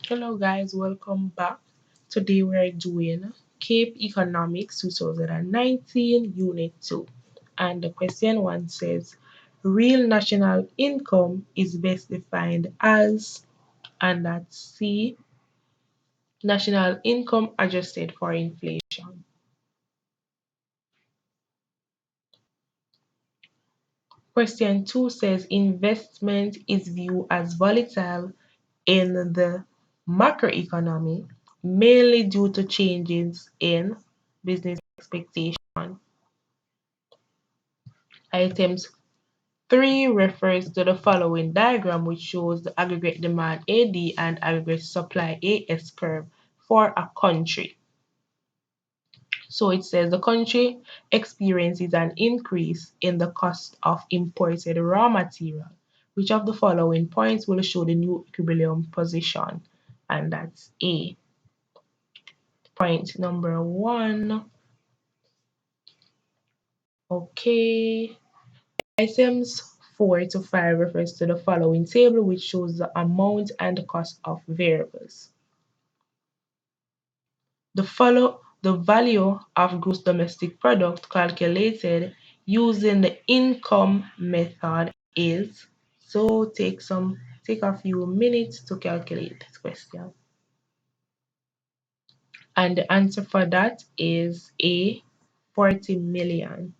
Hello guys, welcome back. Today we're doing Cape Economics 2019 Unit 2. And the question 1 says, real national income is best defined as, and that's C, national income adjusted for inflation. Question 2 says, investment is viewed as volatile in the macroeconomy, mainly due to changes in business expectation. Items 3 refers to the following diagram, which shows the aggregate demand AD and aggregate supply AS curve for a country. So it says the country experiences an increase in the cost of imported raw material. Which of the following points will show the new equilibrium position? And that's A. Point number 1. Okay. Items 4 to 5 refers to the following table, which shows the amount and the cost of variables. The value of gross domestic product calculated using the income method is, so take a few minutes to calculate this question. And the answer for that is A, 40 million.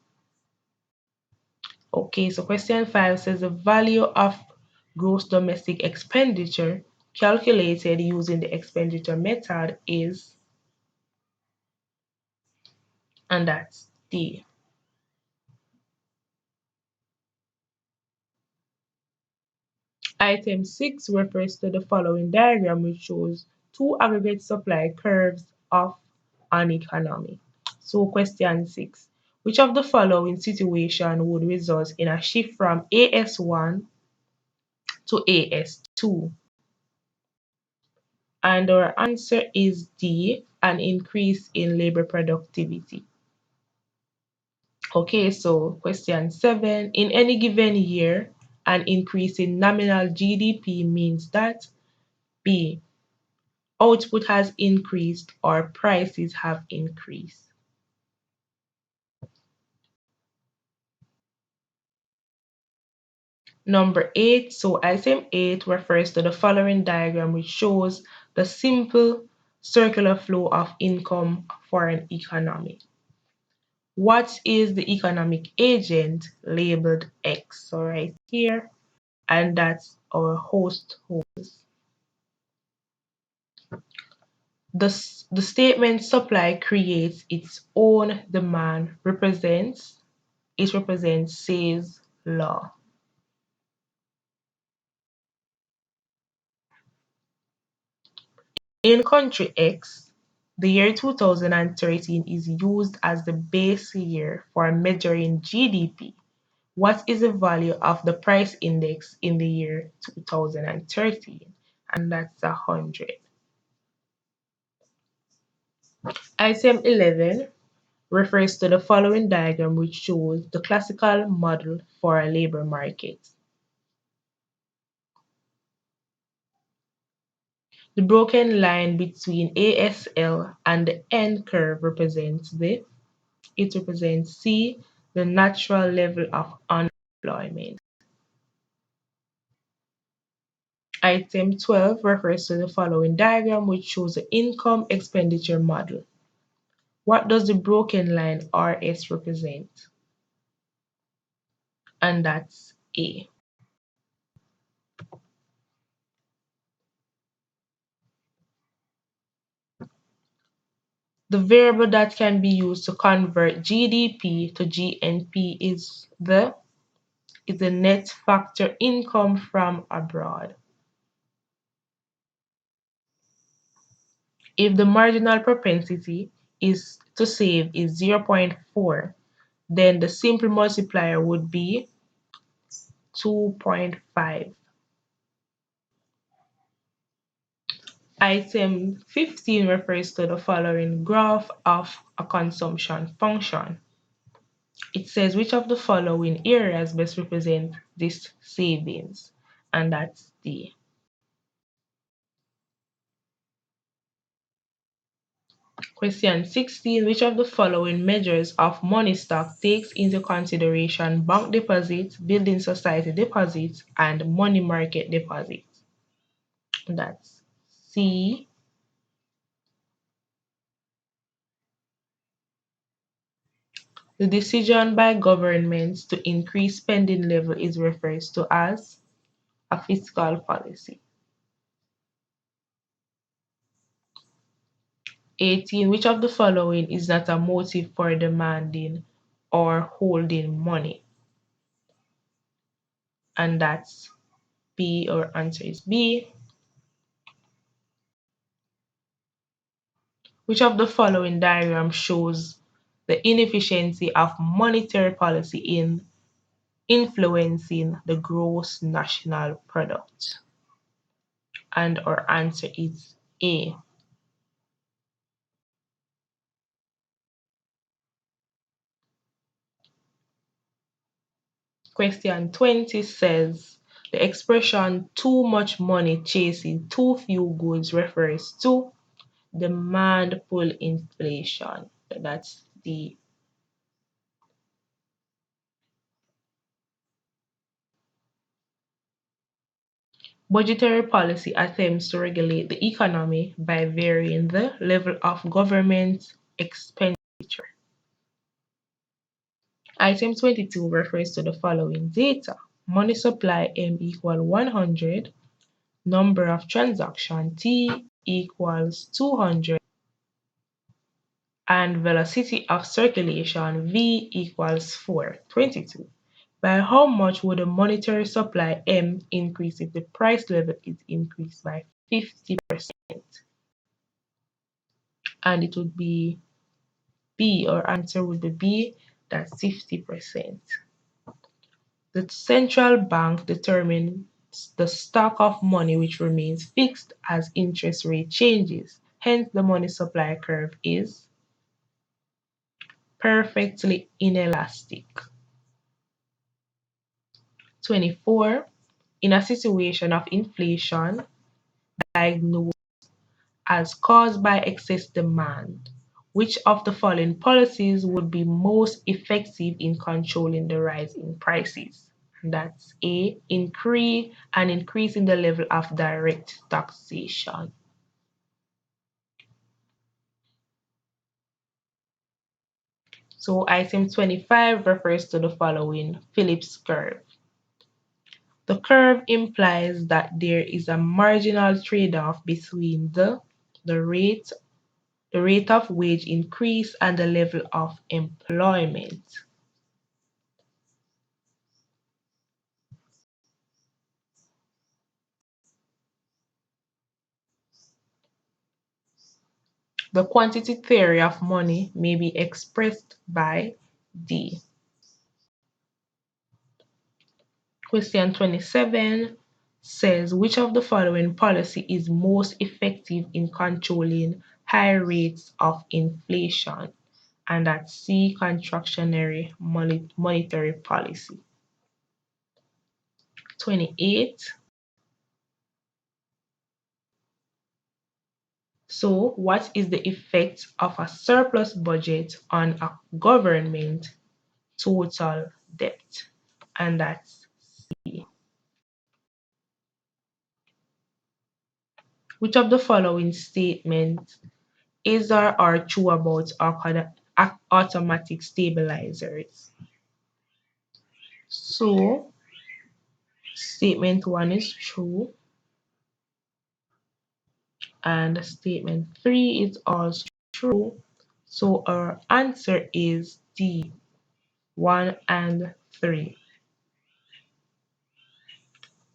Okay, so question 5 says the value of gross domestic expenditure calculated using the expenditure method is, and that's D. Item 6 refers to the following diagram, which shows two aggregate supply curves of an economy. So question 6, which of the following situation would result in a shift from AS1 to AS2? And our answer is D, an increase in labor productivity. Okay, so question 7, in any given year, an increase in nominal GDP means that B, output has increased or prices have increased. Number 8, so item 8 refers to the following diagram, which shows the simple circular flow of income for an economy. What is the economic agent labeled X? So right here, and that's our host host. The statement supply creates its own demand represents Say's law. In country X, the year 2013 is used as the base year for measuring GDP. What is the value of the price index in the year 2013? And that's 100. Item 11 refers to the following diagram, which shows the classical model for a labor market. The broken line between ASL and the N curve represents C, the natural level of unemployment. Item 12 refers to the following diagram, which shows the income-expenditure model. What does the broken line RS represent? And that's A. The variable that can be used to convert GDP to GNP is the net factor income from abroad. If the marginal propensity is to save is 0.4, then the simple multiplier would be 2.5. Item 15 refers to the following graph of a consumption function. It says which of the following areas best represent this savings, and that's D. Question 16. Which of the following measures of money stock takes into consideration bank deposits, building society deposits, and money market deposits? That's C. The decision by governments to increase spending level is referred to as a fiscal policy. 18. Which of the following is not a motive for demanding or holding money? And that's B, or answer is B. Which of the following diagram shows the inefficiency of monetary policy in influencing the gross national product? And our answer is A. Question 20 says the expression too much money chasing too few goods refers to demand pull inflation. That's the budgetary policy attempts to regulate the economy by varying the level of government expenditure. Item 22 refers to the following data. Money supply M equal 100, number of transactions T equals 200, and velocity of circulation V equals 422. By how much would the monetary supply M increase if the price level is increased by 50%? And it would be B, or answer would be B, that's 50%. The central bank determines the stock of money which remains fixed as interest rate changes. Hence, the money supply curve is perfectly inelastic. 24. In a situation of inflation diagnosed as caused by excess demand, which of the following policies would be most effective in controlling the rise in prices? And that's A. Increasing the level of direct taxation. So item 25 refers to the following Phillips curve. The curve implies that there is a marginal trade-off between the rate of wage increase and the level of employment. The quantity theory of money may be expressed by D. Question 27 says which of the following policy is most effective in controlling high rates of inflation? And that's C, contractionary monetary policy. 28. So, what is the effect of a surplus budget on a government total debt? And that's C. Which of the following statements is or are true about automatic stabilizers? So, statement 1 is true, and statement 3 is also true. So, our answer is D, 1 and 3.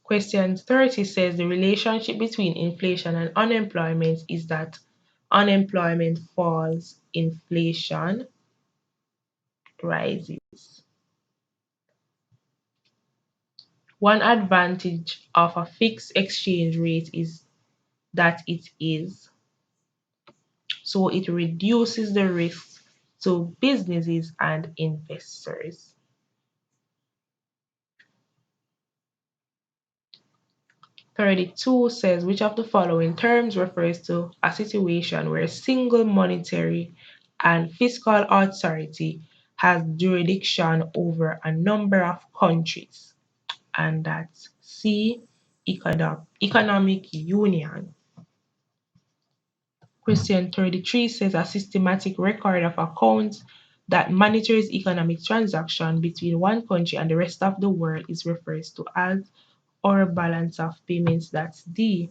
Question 30 says the relationship between inflation and unemployment is that unemployment falls, inflation rises. One advantage of a fixed exchange rate is that it is, so it reduces the risk to businesses and investors. 32 says, which of the following terms refers to a situation where a single monetary and fiscal authority has jurisdiction over a number of countries? And that's C, economic union. Question 33 says, a systematic record of accounts that monitors economic transaction between one country and the rest of the world is referred to as or balance of payments. That's D.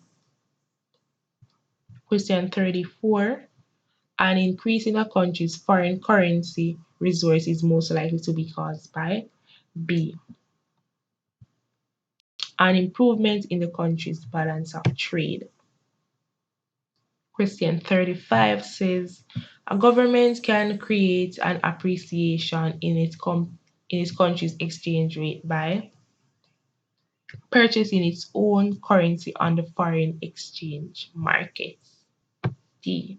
Question 34. An increase in a country's foreign currency resource is most likely to be caused by B. An improvement in the country's balance of trade. Question 35 says, a government can create an appreciation in its country's exchange rate by purchasing its own currency on the foreign exchange markets. D.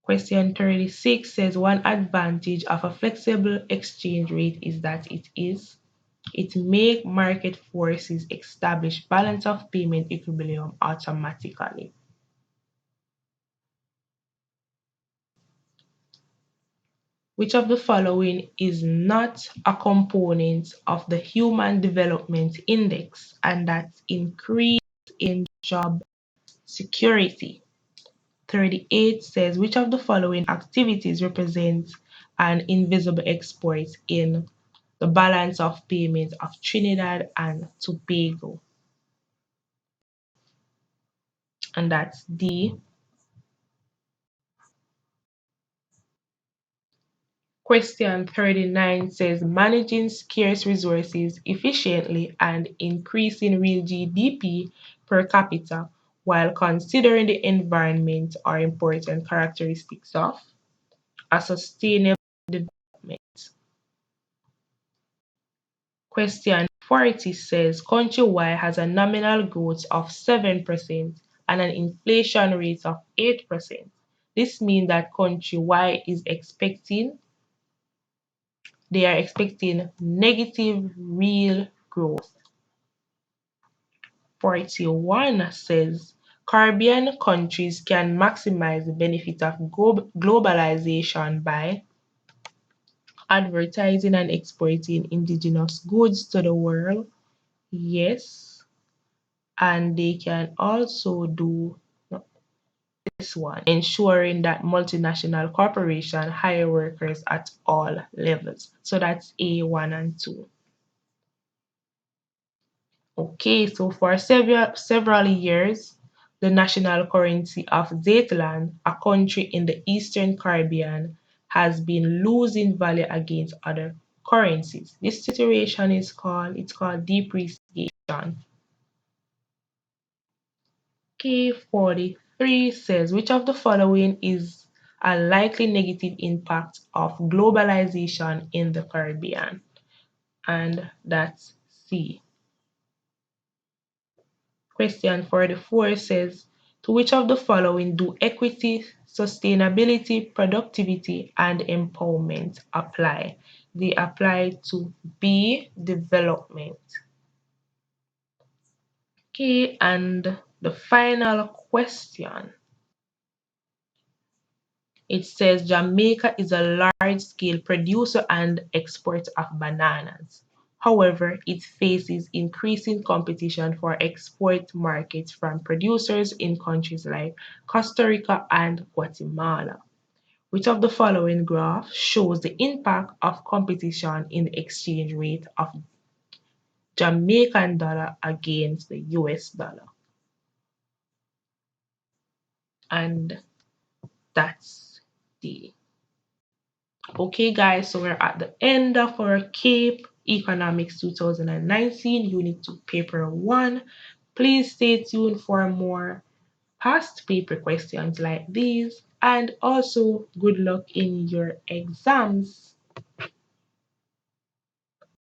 Question 36 says, one advantage of a flexible exchange rate is that it make market forces establish balance of payment equilibrium automatically. Which of the following is not a component of the Human Development Index? And that's increase in job security. 38 says, which of the following activities represents an invisible export in the balance of payments of Trinidad and Tobago? And that's D. Question 39 says, managing scarce resources efficiently and increasing real GDP per capita while considering the environment are important characteristics of a sustainable development. Question 40 says, country Y has a nominal growth of 7% and an inflation rate of 8%. This means that country Y they are expecting negative real growth. 41 says, Caribbean countries can maximize the benefit of globalization by advertising and exporting indigenous goods to the world. Yes. And they can also do this one, ensuring that multinational corporations hire workers at all levels. So that's A, 1, and 2. Okay, so for several years, the national currency of Zateland, a country in the Eastern Caribbean, has been losing value against other currencies. This situation is called depreciation. Okay, 43 says, which of the following is a likely negative impact of globalization in the Caribbean? And that's C. Question 44 says, to which of the following do equity, sustainability, productivity, and empowerment apply? They apply to B, development. Okay, and the final question. It says Jamaica is a large-scale producer and exporter of bananas. However, it faces increasing competition for export markets from producers in countries like Costa Rica and Guatemala. Which of the following graph shows the impact of competition in the exchange rate of Jamaican dollar against the US dollar? And that's D. Okay, guys, so we're at the end of our CAPE Economics 2019 Unit 2 Paper 1. Please stay tuned for more past paper questions like these, and also good luck in your exams.